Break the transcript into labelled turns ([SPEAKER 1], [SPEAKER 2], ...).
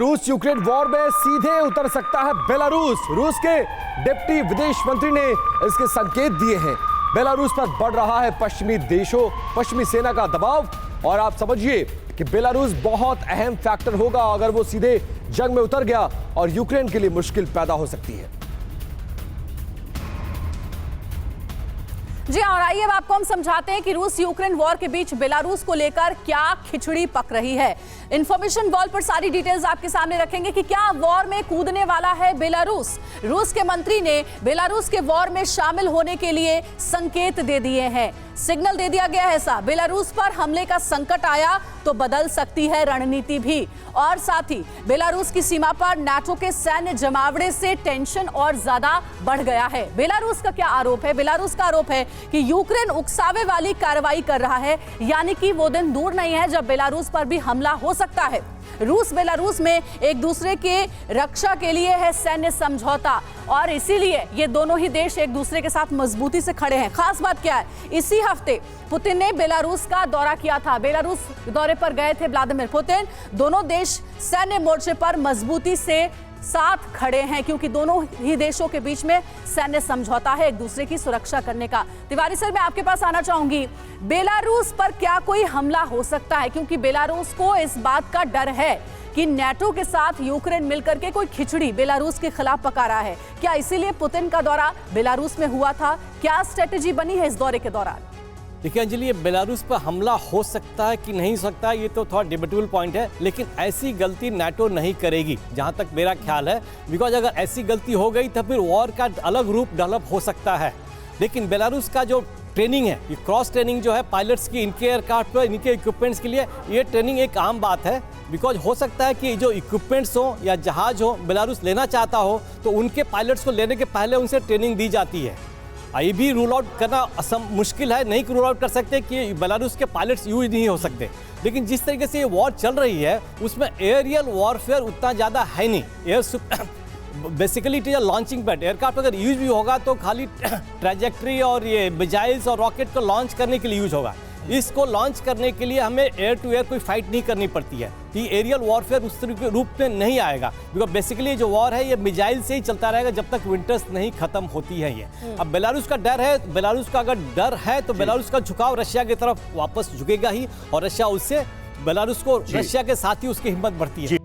[SPEAKER 1] रूस Ukraine war में सीधे उतर सकता है बेलारूस। रूस के डिप्टी विदेश मंत्री ने इसके संकेत दिए हैं। बेलारूस पर बढ़ रहा है पश्चिमी सेना का दबाव और आप समझिए कि बेलारूस बहुत अहम फैक्टर होगा। अगर वो सीधे जंग में उतर गया और यूक्रेन के लिए मुश्किल पैदा हो सकती है।
[SPEAKER 2] जी और आइए अब आपको हम समझाते हैं कि रूस यूक्रेन वॉर के बीच बेलारूस को लेकर क्या खिचड़ी पक रही है। इंफॉर्मेशन वॉल पर सारी डिटेल्स आपके सामने रखेंगे कि क्या वॉर में कूदने वाला है बेलारूस। रूस के मंत्री ने बेलारूस के वॉर में शामिल होने के लिए संकेत दे दिए हैं, सिग्नल दे दिया गया है। ऐसा बेलारूस पर हमले का संकट आया तो बदल सकती है रणनीति भी। और साथ ही बेलारूस की सीमा पर नाटो के सैन्य जमावड़े से टेंशन और ज्यादा बढ़ गया है। बेलारूस का क्या आरोप है? बेलारूस का आरोप है कि यूक्रेन उकसावे वाली कार्रवाई कर रहा है, यानी कि वो दिन दूर नहीं है जब बेलारूस पर भी हमला हो सकता है। रूस बेलारूस में एक दूसरे के रक्षा के लिए है सैन्य समझौता और इसीलिए ये दोनों ही देश एक दूसरे के साथ मजबूती से खड़े हैं। खास बात क्या है, इसी हफ्ते पुतिन ने बेलारूस का दौरा किया था। बेलारूस दौरे पर गए थे व्लादिमीर पुतिन। दोनों देश सैन्य मोर्चे पर मजबूती से साथ खड़े हैं क्योंकि दोनों ही देशों के बीच में सैन्य समझौता है एक दूसरे की सुरक्षा करने का। तिवारी सर, मैं आपके पास आना चाहूंगी। बेलारूस पर क्या कोई हमला हो सकता है? क्योंकि बेलारूस को इस बात का डर है कि नाटो के साथ यूक्रेन मिलकर के कोई खिचड़ी बेलारूस के खिलाफ पका रहा है। क्या इसीलिए पुतिन का दौरा बेलारूस में हुआ था? क्या स्ट्रेटेजी बनी है इस दौरे के दौरान?
[SPEAKER 3] देखिए अंजलि, ये बेलारूस पर हमला हो सकता है कि नहीं सकता है, ये तो थोड़ा डिबेटेबल पॉइंट है, लेकिन ऐसी गलती नाटो नहीं करेगी जहां तक मेरा ख्याल है। बिकॉज अगर ऐसी गलती हो गई तो फिर वॉर का अलग रूप डेवलप हो सकता है। लेकिन बेलारूस का जो ट्रेनिंग है, ये क्रॉस ट्रेनिंग जो है पायलट्स की इनके एयरक्राफ्ट पर, इनके इक्विपमेंट्स के लिए, ये ट्रेनिंग एक आम बात है। बिकॉज हो सकता है कि जो इक्विपमेंट्स हो या जहाज हो बेलारूस लेना चाहता हो तो उनके पायलट्स को लेने के पहले उनसे ट्रेनिंग दी जाती है। ये भी रूल आउट करना मुश्किल है, नहीं रूल आउट कर सकते कि बेलारूस के पायलट्स यूज नहीं हो सकते। लेकिन जिस तरीके से ये वॉर चल रही है उसमें एरियल वॉरफेयर उतना ज़्यादा है नहीं। Basically it is a launching pad. Aircraft अगर यूज भी होगा तो खाली ट्रैजेक्टरी और ये मिसाइल्स और रॉकेट को लॉन्च करने के लिए यूज होगा। इसको लॉन्च करने के लिए हमें एयर टू एयर कोई फाइट नहीं करनी पड़ती है। कि एरियल वॉरफेयर उस तरीके रूप में नहीं आएगा। बिकॉज बेसिकली जो वॉर है ये मिसाइल से ही चलता रहेगा जब तक विंटर्स नहीं खत्म होती है। ये अब बेलारूस का डर है, बेलारूस का अगर डर है तो बेलारूस का झुकाव रशिया की तरफ वापस झुकेगा ही और रशिया उससे बेलारूस को रशिया के साथ ही उसकी हिम्मत बढ़ती है।